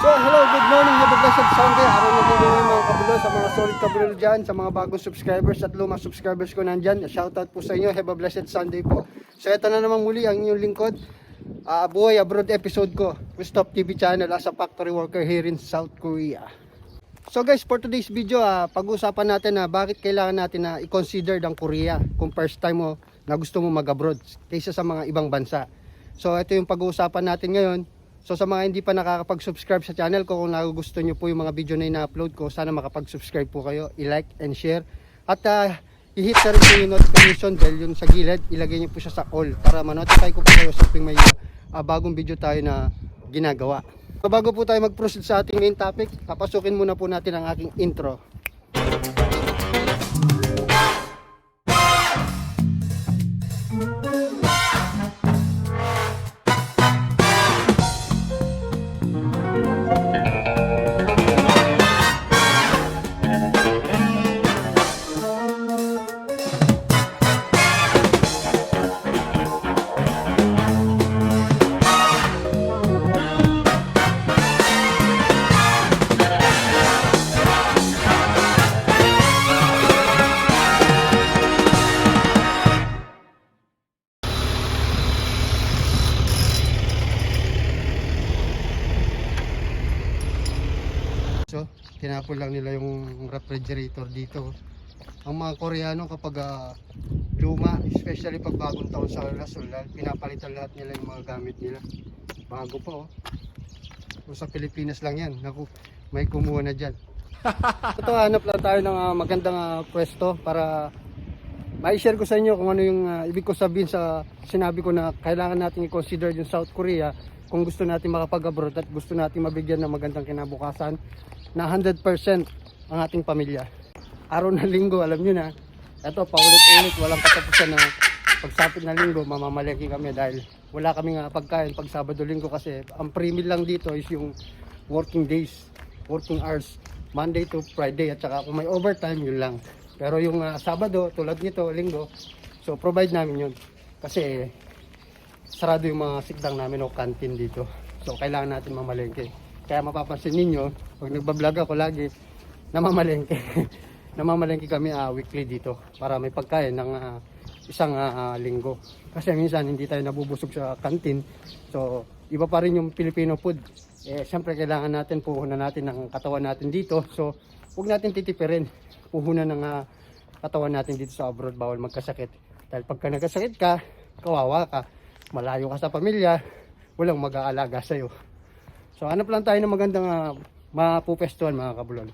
So hello, good morning, have a blessed Sunday. Araw na din mga kabulo, sa mga solid kabulo dyan, sa mga bagong subscribers at lumang subscribers ko nandyan. Shoutout po sa inyo, have a blessed Sunday po. So ito na naman muli ang inyong lingkod, Buhay Abroad episode ko, Rustop TV channel as a factory worker here in South Korea. So guys, for today's video, pag-usapan natin na bakit kailangan natin na i-consider ang Korea kung first time mo na gusto mo mag-abroad kaysa sa mga ibang bansa. So ito yung pag-uusapan natin ngayon. So sa mga hindi pa nakakapag-subscribe sa channel ko, kung nagugustuhan nyo po yung mga video na ina-upload ko, sana makapag-subscribe po kayo, i-like and share. At i-hit na rin po yung notification bell yun sa gilid, ilagay nyo po siya sa all para ma-notify ko po kayo sa tuwing may bagong video tayo na ginagawa. So bago po tayo mag-proceed sa ating main topic, papasukin muna po natin ang aking intro. So, tinapon lang nila yung refrigerator dito. Ang mga Koreano kapag luma, especially pag bagong taon sa Lasol, pinapalitan lahat nila yung mga gamit nila. Bago pa oh. Kung sa Pilipinas lang yan, naku, may kumuha na dyan. Ito, hanap lang tayo ng magandang pwesto para ma-share ko sa inyo kung ano yung ibig ko sabihin sa sinabi ko na kailangan natin i-consider yung South Korea kung gusto natin makapag-abroad at gusto natin mabigyan ng magandang kinabukasan na 100% ang ating pamilya. Araw na linggo, alam nyo na, ito paulit-ulit, walang katapusan na pagsapit na linggo, mamamalengke kami dahil wala kaming pagkain pag Sabado-Linggo kasi ang pre-meal lang dito is yung working days, working hours, Monday to Friday at saka kung may overtime, yun lang. Pero yung Sabado, tulad nito, Linggo, so provide namin yun kasi sarado yung mga sikdang namin o canteen dito. So kailangan natin mamalengke. Kaya mapapansin ninyo, pag nagbablog ako lagi, namamalengke. Namamalengke kami weekly dito para may pagkain ng isang linggo. Kasi minsan hindi tayo nabubusog sa canteen. So iba pa rin yung Filipino food. Siyempre kailangan natin puhunan natin ng katawan natin dito. So huwag natin titipirin. Puhunan ng katawan natin dito sa abroad, bawal magkasakit. Dahil pagka nagkasakit ka, kawawa ka. Malayo ka sa pamilya, walang mag-aalaga sa'yo. So hanap lang tayo ng magandang mapupestuhan mga kabulon.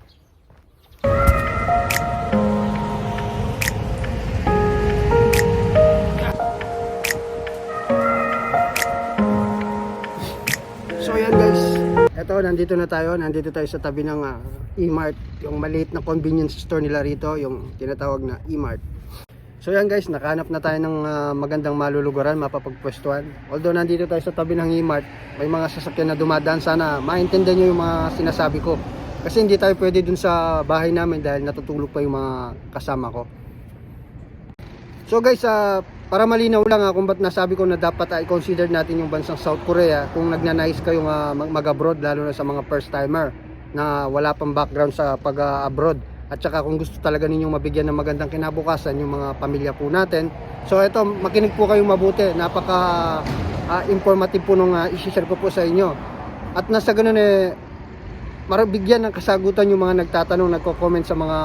So yan guys, eto nandito tayo sa tabi ng E-Mart, yung maliit na convenience store nila rito, yung tinatawag na E-Mart. So yan guys, nakahanap na tayo ng magandang maluluguran, mapapagpwestuhan. Although nandito tayo sa tabi ng E-Mart, may mga sasakyan na dumadaan, sana maintindihan nyo yung mga sinasabi ko. Kasi hindi tayo pwede dun sa bahay namin dahil natutulog pa yung mga kasama ko. So guys, para malinaw lang kung ba't nasabi ko na dapat i-consider natin yung bansang South Korea kung nagnanais kayong mag-abroad, lalo na sa mga first timer na wala pang background sa pag-abroad. At saka kung gusto talaga ninyong mabigyan ng magandang kinabukasan yung mga pamilya po natin. So ito, makinig po kayong mabuti. Napaka informative po nung i-share ko po sa inyo. At nasa ganun marabigyan ng kasagutan yung mga nagtatanong, nagko-comment sa mga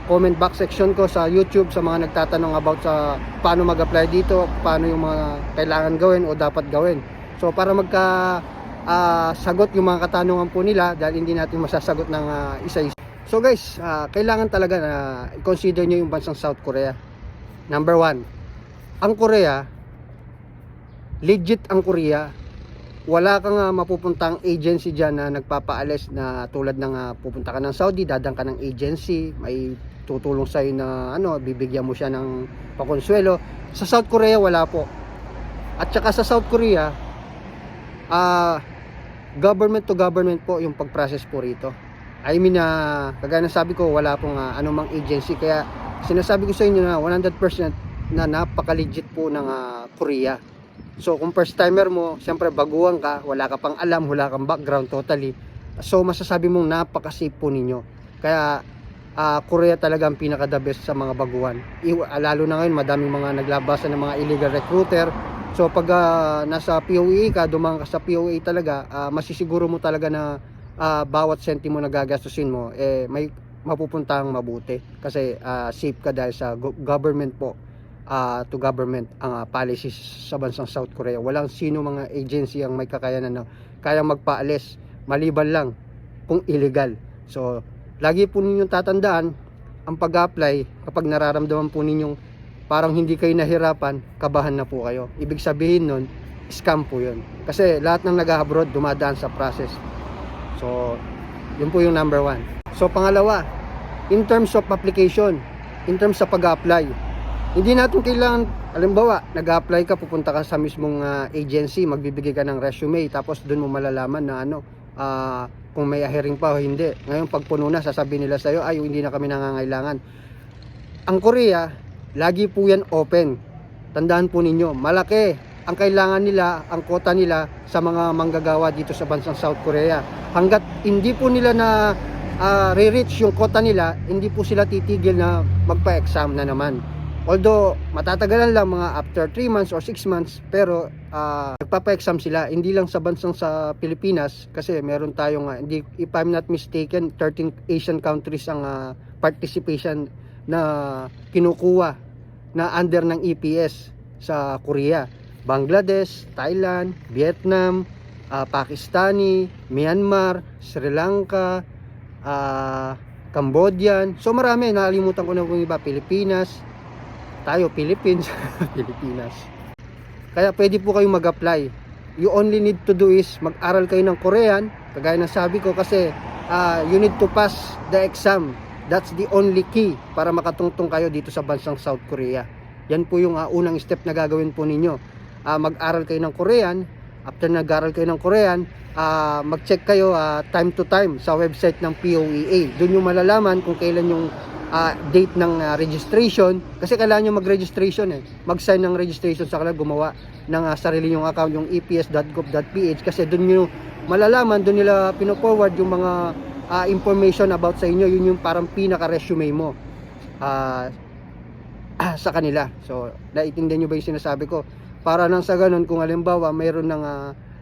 comment box section ko sa YouTube, sa mga nagtatanong about sa paano mag-apply dito, paano yung mga kailangan gawin o dapat gawin. So para sagot yung mga katanungan po nila, dahil hindi natin masasagot ng isa-isa. So guys, kailangan talaga na i-consider nyo yung bansang South Korea. Number 1, ang Korea, legit ang Korea. Wala kang mapupuntang agency dyan na nagpapaalis na tulad ng pupunta ka ng Saudi, dadang ka ng agency, may tutulong sa'yo na bibigyan mo siya ng pakonsuelo. Sa South Korea wala po. At saka sa South Korea, government to government po yung pag-process po rito. I mean, kagaya ng sabi ko, wala pong anumang agency. Kaya sinasabi ko sa inyo na 100% na napaka-legit po ng Korea. So kung first timer mo, siyempre baguhan ka, wala ka pang alam, wala kang background totally. So masasabi mong napaka-safe po ninyo. Kaya Korea talaga ang pinaka-the best sa mga baguhan. Lalo na ngayon, madaming mga naglabasan ng mga illegal recruiter. So pag nasa POA ka, dumang ka sa POA talaga, masisiguro mo talaga na bawat sentimo na gagastusin mo, may mapupuntang mabuti. Kasi safe ka dahil sa government po. To government ang policies sa bansang South Korea. Walang sino mga agency ang may kakayanan na kayang magpaalis, maliban lang kung illegal. So lagi po ninyong tatandaan, ang pag-apply, kapag nararamdaman po ninyong parang hindi kayo nahirapan, kabahan na po kayo. Ibig sabihin nun, scam po yun. Kasi lahat ng nag-abroad dumadaan sa process. So yun po yung number 1. So pangalawa, in terms of application, in terms sa pag-apply, hindi natin kailangan, halimbawa, nag-apply ka, pupunta ka sa mismong agency, magbibigay ka ng resume, tapos doon mo malalaman na kung may hearing pa o hindi. Ngayon, pag puno na, sasabihin nila sa'yo, ay, hindi na kami nangangailangan. Ang Korea, lagi po yan open. Tandaan po ninyo, malaki ang kailangan nila, ang quota nila sa mga manggagawa dito sa bansang South Korea. Hanggat hindi po nila na re-reach yung quota nila, hindi po sila titigil na magpa-exam na naman. Although matatagalan lang mga after 3 months or 6 months, pero nagpapa-exam sila, hindi lang sa bansang sa Pilipinas, kasi meron tayong if I'm not mistaken, 13 Asian countries ang participation na kinukuha na under ng EPS sa Korea. Bangladesh, Thailand, Vietnam, Pakistani, Myanmar, Sri Lanka, Cambodian. So marami, nakalimutan ko na kung iba, Pilipinas, tayo, Philippines, Pilipinas. Kaya pwede po kayong mag-apply. You only need to do is mag-aral kayo ng Korean, kagaya ng sabi ko, kasi you need to pass the exam. That's the only key para makatungtong kayo dito sa bansang South Korea. Yan po yung unang step na gagawin po ninyo. Mag-aral kayo ng Korean. After nag-aral kayo ng Korean, mag-check kayo time to time sa website ng POEA. Doon yung malalaman kung kailan yung date ng registration, kasi kailangan nyo mag-registration mag-sign ng registration sa kanila, gumawa ng sarili yung account, yung eps.gov.ph, kasi doon nyo malalaman, doon nila pino-forward yung mga information about sa inyo. Yun yung parang pinaka-resume mo sa kanila. So naiintindihan nyo ba yung sinasabi ko? Para nang sa ganun, kung halimbawa mayroon ng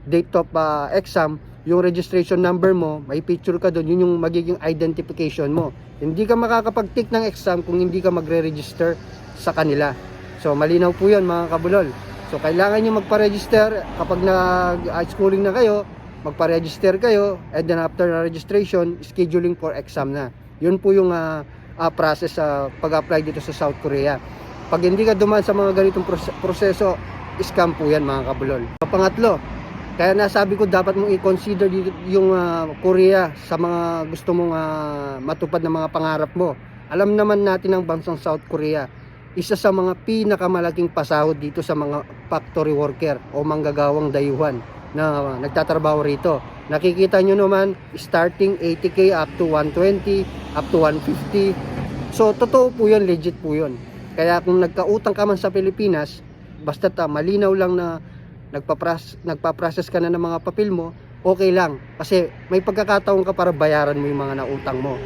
date of exam, yung registration number mo, may picture ka doon, yun yung magiging identification mo. Hindi ka makakapag-take ng exam kung hindi ka magre-register sa kanila. So malinaw po yun mga kabulol. So kailangan nyo magpa-register kapag nag-schooling na kayo, magpa-register kayo, and then after na registration, scheduling for exam na. Yun po yung process sa pag-apply dito sa South Korea. Pag hindi ka dumaan sa mga ganitong proseso, scam po yan mga kabulol. Pangatlo, kaya nasabi ko dapat mong i-consider yung Korea sa mga gusto mong matupad na mga pangarap mo. Alam naman natin ang bansang South Korea, isa sa mga pinakamalaking pasahod dito sa mga factory worker o manggagawang dayuhan na nagtatrabaho rito. Nakikita nyo naman, starting 80k up to 120, up to 150. So totoo po yun, legit po yun. Kaya kung nagkautang ka man sa Pilipinas, basta malinaw lang na nagpa-process ka na ng mga papel mo, okay lang. Kasi may pagkakataon ka para bayaran mo yung mga nautang mo.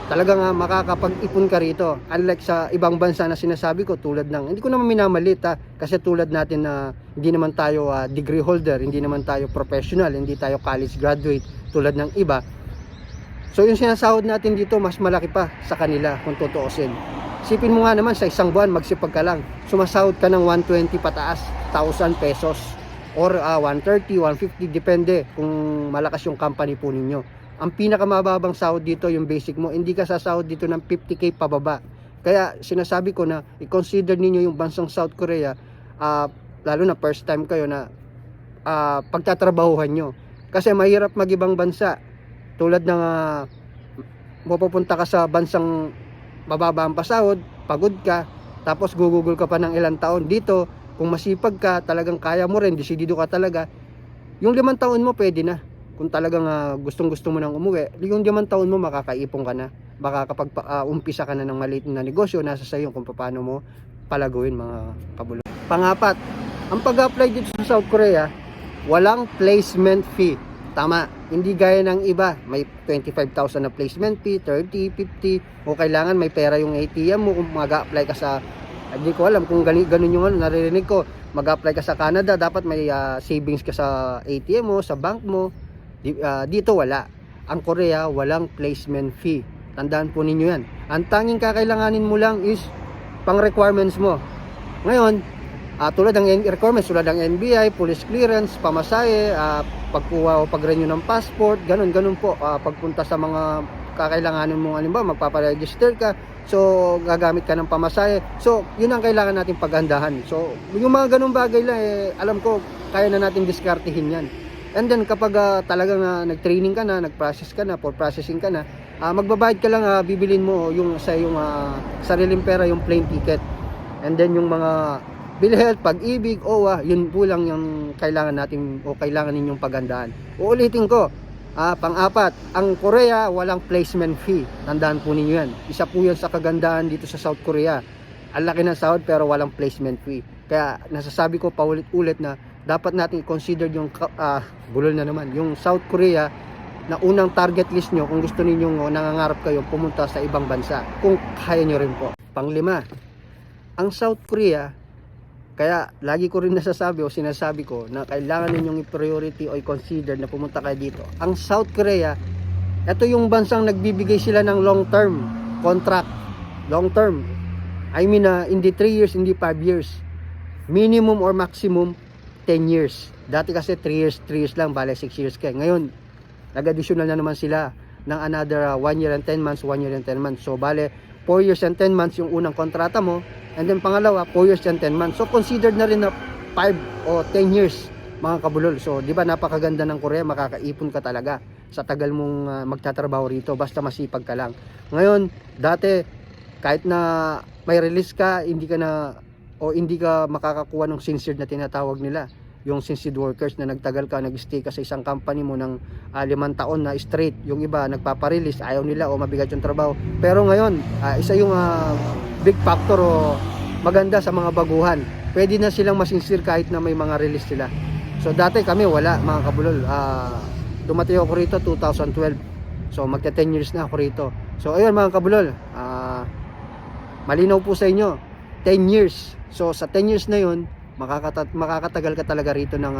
Talagang makakapag-ipon ka rito. Unlike sa ibang bansa na sinasabi ko, tulad ng, hindi ko naman minamalit kasi tulad natin na hindi naman tayo degree holder, hindi naman tayo professional, hindi tayo college graduate tulad ng iba. So yung sinasahod natin dito mas malaki pa sa kanila kung tutuusin. Sipin mo nga naman sa isang buwan magsipag ka lang, sumasahod ka ng 120 pataas, 1,000 pesos or 130, 150 depende kung malakas yung company po ninyo. Ang pinakamababang sahod dito yung basic mo, hindi ka sasahod dito ng 50k pababa. Kaya sinasabi ko na i-consider ninyo yung bansang South Korea, lalo na first time kayo na pagtatrabahuhan nyo. Kasi mahirap mag-ibang bansa. Tulad ng mapupunta ka sa bansang mababa ang pasahod, pagod ka, tapos gugugol ka pa ng ilang taon. Dito, kung masipag ka, talagang kaya mo rin, desidido ka talaga, yung 5 taon mo pwede na. Kung talagang gustong-gusto mo nang umuwi, yung 5 taon mo makakaipon ka na. Baka kapag umpisa ka na ng maliit na negosyo, nasa sayo kung paano mo palaguin, mga kabulong. Pangapat, ang pag-apply dito sa South Korea, walang placement fee. Tama, hindi gaya ng iba, may 25,000 na placement fee, 30, 50, o kailangan may pera yung ATM mo kung mag-apply ka sa, hindi ko alam kung ganun yung naririnig ko, mag-apply ka sa Canada, dapat may savings ka sa ATM mo, sa bank mo. Dito wala. Ang Korea, walang placement fee. Tandaan po ninyo yan. Ang tanging kakailanganin mo lang is pang requirements mo. Ngayon, tulad ng requirements, tulad ng NBI, police clearance, pamasahe, pagkuha o pag-renew ng passport, ganun po. Pagpunta sa mga kakailanganin mo, halimbawa magpaparegister ka, so gagamit ka ng pamasahe. So, yun ang kailangan natin paghandahan. So, yung mga ganung bagay lang, alam ko, kaya na natin diskartehin yan. And then, kapag talagang nag-training ka na, nag-process ka na, for processing ka na, magbabayad ka lang, bibilin mo yung sa yung sariling pera, yung plane ticket. And then, yung mga PhilHealth, Pag-ibig, OWA, yun po lang yung kailangan natin o kailangan ninyong paghandaan. Uulitin ko, pang-apat, ang Korea walang placement fee. Tandaan po ninyo yan. Isa po yan sa kagandahan dito sa South Korea. Ang laki ng sahod pero walang placement fee. Kaya nasasabi ko paulit-ulit na dapat natin i-consider yung bulol na naman, yung South Korea na unang target list nyo kung gusto ninyong nangangarap kayo pumunta sa ibang bansa. Kung kaya nyo rin po. Pang-5, ang South Korea, kaya lagi ko rin nasasabi o sinasabi ko na kailangan ninyong i-priority o i-consider na pumunta kayo dito. Ang South Korea, ito yung bansang nagbibigay sila ng long-term contract. Long-term. I mean, hindi 3 years, hindi 5 years. Minimum or maximum 10 years. Dati kasi 3 years lang, bale 6 years kayo. Ngayon, nag-additional na naman sila ng another 1 year and 10 months, 1 year and 10 months. So, bale 4 years and 10 months yung unang kontrata mo. And then pangalawa, 4 years and 10 months. So considered na rin na 5 o 10 years, mga kabulol. So di ba napakaganda ng Korea, makakaipon ka talaga sa tagal mong magtatrabaho rito basta masipag ka lang. Ngayon, dati kahit na may release ka, hindi ka makakakuha ng sincere na tinatawag nila. Yung sincere workers na nagtagal ka, nag-stay ka sa isang company mo ng 5 taon na straight. Yung iba nagpaparelease, ayaw nila o mabigat yung trabaho. Pero ngayon, isa yung big factor o maganda sa mga baguhan. Pwede na silang masincere kahit na may mga release sila. So dati kami wala, mga kabulol. Dumating ako rito 2012. So magta 10 years na ako rito. So ayun, mga kabulol, malinaw po sa inyo, 10 years. So sa 10 years na yun, makakatagal ka talaga rito ng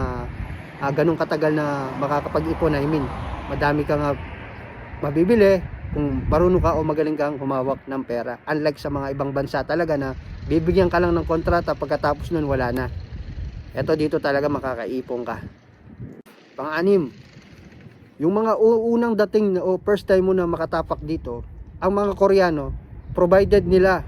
ganung katagal na makakapag-ipon. I mean, madami kang mabibili kung marunong ka o magaling kang humawak ng pera. Unlike sa mga ibang bansa talaga na bibigyan ka lang ng kontrata, pagkatapos nun wala na. Eto dito talaga makakaipon ka. Pang-6, yung mga unang dating o first time mo na makatapak dito, ang mga Koreano, provided nila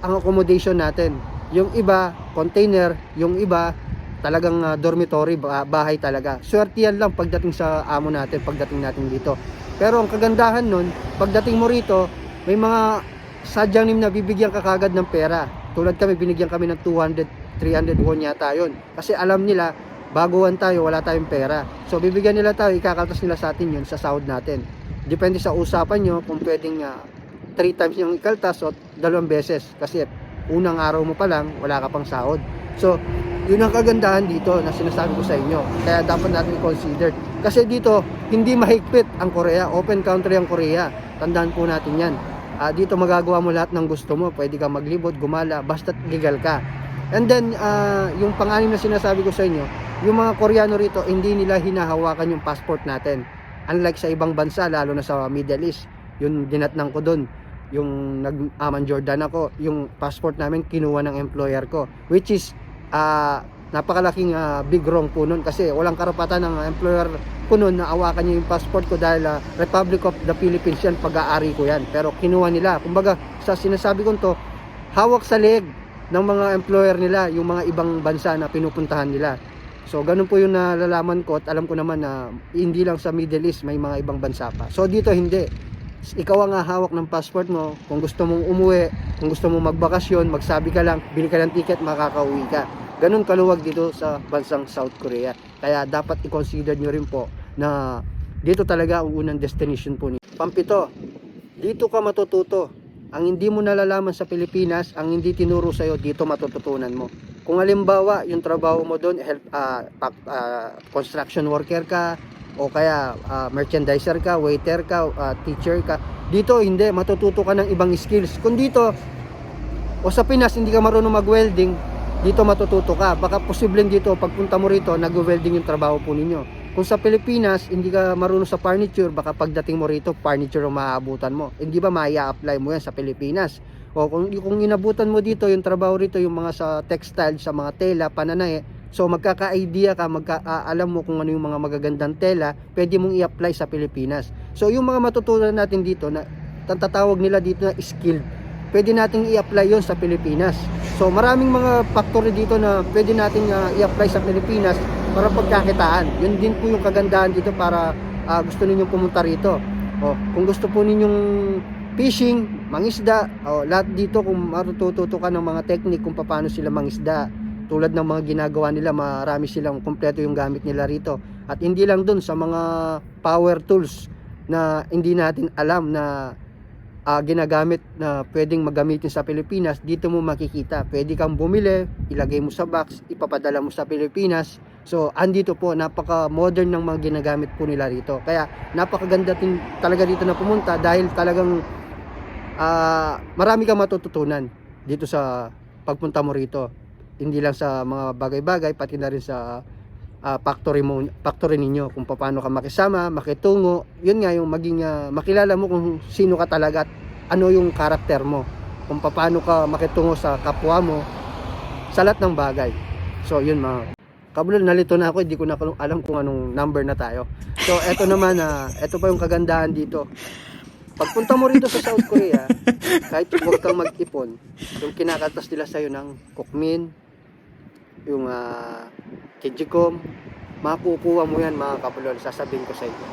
ang accommodation natin. Yung iba, container, yung iba, talagang dormitory, bahay talaga. Swerte yan lang pagdating sa amo natin, pagdating natin dito. Pero ang kagandahan nun, pagdating mo rito, may mga sadyang na bibigyan ka kagad ng pera. Tulad kami, binigyan kami ng 200, 300 won yata yun. Kasi alam nila, baguhan tayo, wala tayong pera. So bibigyan nila tayo, ikakaltas nila sa atin yun sa sahod natin. Depende sa usapan nyo kung pwedeng 3 times yung ikaltas o 2 beses. Kasi unang araw mo pa lang, wala ka pang sahod. So, yun ang kagandahan dito na sinasabi ko sa inyo. Kaya dapat natin i-consider. Kasi dito, hindi mahigpit ang Korea. Open country ang Korea. Tandaan po natin yan. Dito magagawa mo lahat ng gusto mo. Pwede ka maglibot, gumala, basta't legal ka. And then, yung pang-anim na sinasabi ko sa inyo, yung mga Koreano rito, hindi nila hinahawakan yung passport natin. Unlike sa ibang bansa, lalo na sa Middle East, yung dinatnang ko doon, yung nag-Aman Jordan ako, yung passport namin kinuha ng employer ko, which is napakalaking big wrong po nun, kasi walang karapatan ng employer ko nun na awakan niya yung passport ko dahil Republic of the Philippines yan, pag-aari ko yan, pero kinuha nila. Kumbaga sa sinasabi ko to, hawak sa leg ng mga employer nila yung mga ibang bansa na pinupuntahan nila. So ganun po yung nalalaman ko, at alam ko naman na hindi lang sa Middle East, may mga ibang bansa pa. So dito hindi, ikaw ang hawak ng passport mo. Kung gusto mong umuwi, kung gusto mong magbakasyon, magsabi ka lang, bili ka ng ticket, makakauwi ka. Ganun kaluwag dito sa bansang South Korea. Kaya dapat i-consider nyo rin po na dito talaga ang unang destination po niyo. Pampito, dito ka matututo. Ang hindi mo nalalaman sa Pilipinas, ang hindi tinuro sa'yo, dito matututunan mo. Kung halimbawa, yung trabaho mo doon, construction worker ka, o kaya merchandiser ka, waiter ka, teacher ka, dito hindi, matututo ka ng ibang skills. Kung dito, o sa Pinas, hindi ka marunong mag-welding, dito matututo ka. Baka posibleng dito, pagpunta mo rito, nag-welding yung trabaho po ninyo. Kung sa Pilipinas, hindi ka marunong sa furniture, baka pagdating mo rito, furniture ang maaabutan mo. Hindi ba maia-apply mo yan sa Pilipinas? O kung inabutan mo dito, yung trabaho rito, yung mga sa textile, sa mga tela, pananahe, so magkaka-idea ka, alam mo kung ano yung mga magagandang tela, pwede mong i-apply sa Pilipinas. So yung mga matutunan natin dito, na tatawag nila dito na skilled, pwede nating i-apply yon sa Pilipinas. So maraming mga factory dito na pwede nating i-apply sa Pilipinas para pagkakitaan. Yun din po yung kagandahan dito para gusto ninyong pumunta rito. O kung gusto po ninyong fishing, mangisda, lahat dito, kung matututo ka ng mga technique kung paano sila mangisda, tulad ng mga ginagawa nila, marami silang kompleto yung gamit nila rito. At hindi lang dun sa mga power tools na hindi natin alam na ginagamit, na pwedeng magamitin sa Pilipinas, dito mo makikita. Pwede kang bumili, ilagay mo sa box, ipapadala mo sa Pilipinas. So andito po, napaka modern ng mga ginagamit po nila rito. Kaya napakaganda din talaga dito na pumunta, dahil talagang marami kang matututunan dito sa pagpunta mo rito. Hindi lang sa mga bagay-bagay, pati na rin sa factory ninyo, kung paano ka makisama, makitungo. Yun nga yung maging makilala mo kung sino ka talaga at ano yung karakter mo, kung paano ka makitungo sa kapwa mo sa lahat ng bagay. So yun mga kabulol, nalito na ako, hindi ko na alam kung anong number na tayo. So eto naman, eto pa yung kagandahan dito. Pagpunta mo rito sa South Korea, kahit huwag kang mag-ipon, yung kinakatas nila sa'yo ng Kukmin, yung Kijicom, makukuha mo yan mga kabulol, sasabihin ko sa inyo.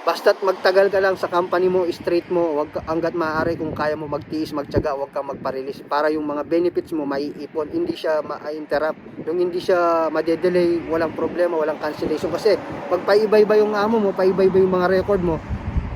Basta't magtagal ka lang sa company mo, straight mo, wag ka, hanggat maaari, kung kaya mo magtiis, magtiyaga, wag kang magpa-release, para yung mga benefits mo maiipon, hindi siya ma-interrupt, yung hindi siya ma-delay, walang problema, walang cancellation. Kasi pag paiba-iba yung amo mo, paiba-iba yung mga record mo,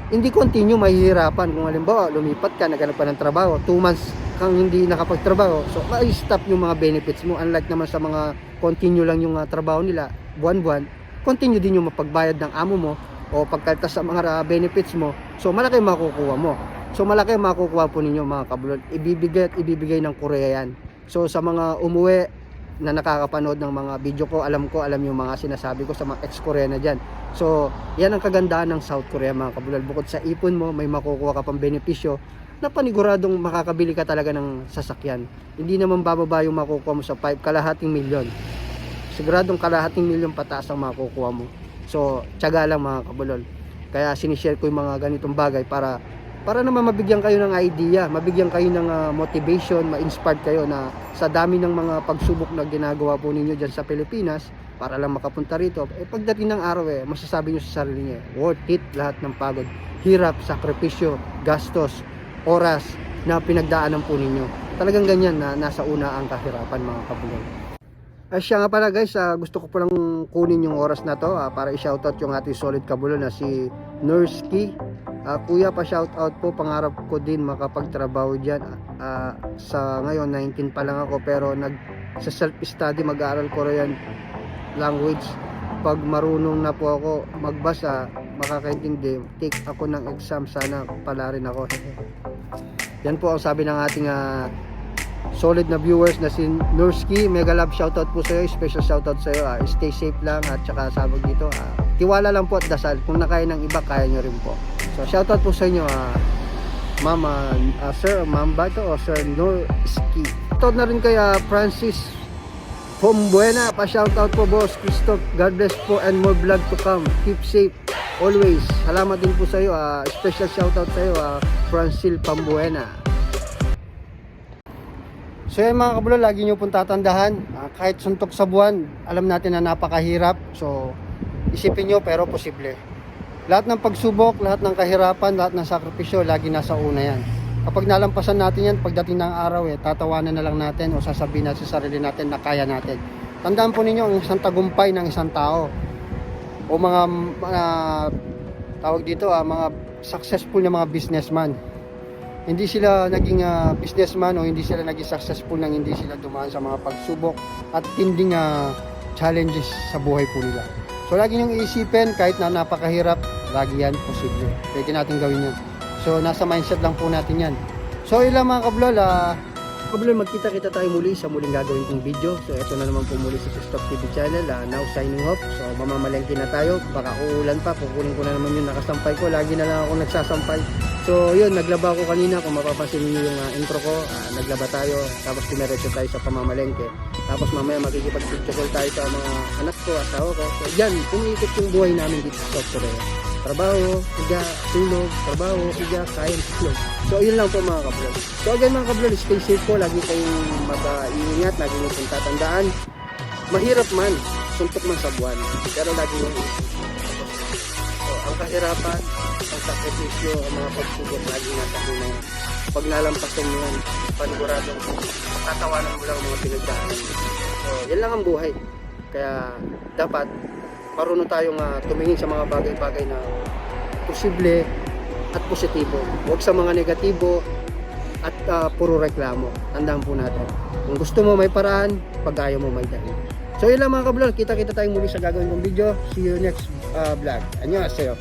hindi continue, mahihirapan. Kung halimbawa lumipat ka, naghanap pa ng trabaho, 2 months kang hindi nakapagtrabaho, so ma-stop yung mga benefits mo. Unlike naman sa mga continue lang yung trabaho nila, buwan-buwan, continue din yung mapagbayad ng amo mo o pagkaltas sa mga benefits mo. So malaki makukuha mo. So malaki makukuha po ninyo mga kabulol. Ibibigay at ibibigay ng Korea yan. So sa mga umuwi na nakakapanood ng mga video ko, alam yung mga sinasabi ko sa mga ex-Koreana dyan. So yan ang kagandahan ng South Korea mga kabulol. Bukod sa ipon mo, may makukuha ka pang benepisyo na paniguradong makakabili ka talaga ng sasakyan. Hindi naman bababa yung makukuha mo sa 5, kalahating milyon. Siguradong kalahating milyon pataas ang makukuha mo. So tiyaga lang mga kabulol. Kaya sinishare ko yung mga ganitong bagay para naman mabigyan kayo ng idea, mabigyan kayo ng motivation, ma-inspired kayo na sa dami ng mga pagsubok na ginagawa po ninyo dyan sa Pilipinas para lang makapunta rito, pagdating ng araw masasabi nyo sa sarili nyo, worth it lahat ng pagod, hirap, sakripisyo, gastos, oras na pinagdaanan po ninyo. Talagang ganyan na nasa una ang kahirapan mga kabulol. Siya nga pala guys, gusto ko palang kunin yung oras na to para i-shoutout yung ating solid kabulol na si Nurski. Kuya, pa shoutout po, pangarap ko din makapagtrabaho dyan. Sa ngayon 19 pa lang ako, pero sa self-study mag-aaral Korean language. Pag marunong na po ako magbasa, makakaintindi, take ako ng exam, sana pala rin ako. Yan po ang sabi ng ating solid na viewers na si Nurski. Mega love shoutout po sa iyo, special shoutout sa iyo. Stay safe lang at saka sabag dito. Tiwala lang po at dasal. Kung nakaya ng iba, kaya nyo rin po. So shoutout po sa inyo, Ma'am, Sir, Ma'am ba ito o Sir Nurski. Shoutout na rin kay Francis Pombuena. Pa-shoutout po, Boss Christoph. God bless po and more vlog to come. Keep safe always. Salamat din po sa iyo. Special shoutout sa iyo, Francil Pombuena. So yan mga kabulol, lagi nyo pong tatandaan, kahit suntok sa buwan, alam natin na napakahirap. So isipin nyo, pero posible. Lahat ng pagsubok, lahat ng kahirapan, lahat ng sakripisyo, lagi nasa una yan. Kapag nalampasan natin yan, pagdating ng araw, tatawanan na lang natin o sasabihin natin sa sarili natin na kaya natin. Tandaan po ninyo, ang isang tagumpay ng isang tao o mga tawag dito, mga successful na mga businessman. Hindi sila naging businessman o hindi sila naging successful nang hindi sila dumaan sa mga pagsubok at tinding challenges sa buhay po nila. So lagi niyong iisipin, kahit na napakahirap, lagi yan posible. Pwede natin gawin yan. So nasa mindset lang po natin yan. So ilang mga kablol, magkita-kita tayo muli sa muling gagawin kong video. So ito na naman po muli sa Christoph TV channel, now signing off. So mamamalengke na tayo, baka uulan pa, kukunin ko na naman yung nakasampay ko. Lagi na lang ako nagsasampay. So yun, naglaba ko kanina, kung mapapansin niyo yung intro ko, naglaba tayo, tapos dinerecho tayo sa pamamalengke. Tapos mamaya makikipag-video call tayo sa mga anak ko, asawa ko. So yan, umiikot yung buhay namin dito sa South Korea. Trabaho, higa, tulog, trabaho, higa, kain, tulog. So yun lang po mga kablog. So again mga kablog, stay safe po, lagi kayong mag-iingat, lagi nyo pong tatandaan. Mahirap man, suntok man sa buwan, pero lagi nyo so ang kahirapan, ang sakripisyo, ang mga pagsubok, lagi nasa una yan. Pag nalampasan mo yan, paniguradong tatawanan mo lang ang mga pinagdaanan. So yan lang ang buhay. Kaya dapat marunong tayong tumingin sa mga bagay-bagay na posible at positibo. Huwag sa mga negatibo at puro reklamo. Tandaan po natin. Kung gusto mo may paraan, pag ayaw mo may daan. So yun lang mga kablog. Kita-kita tayong muli sa gagawin kong video. See you next vlog. Annyeonghaseyo.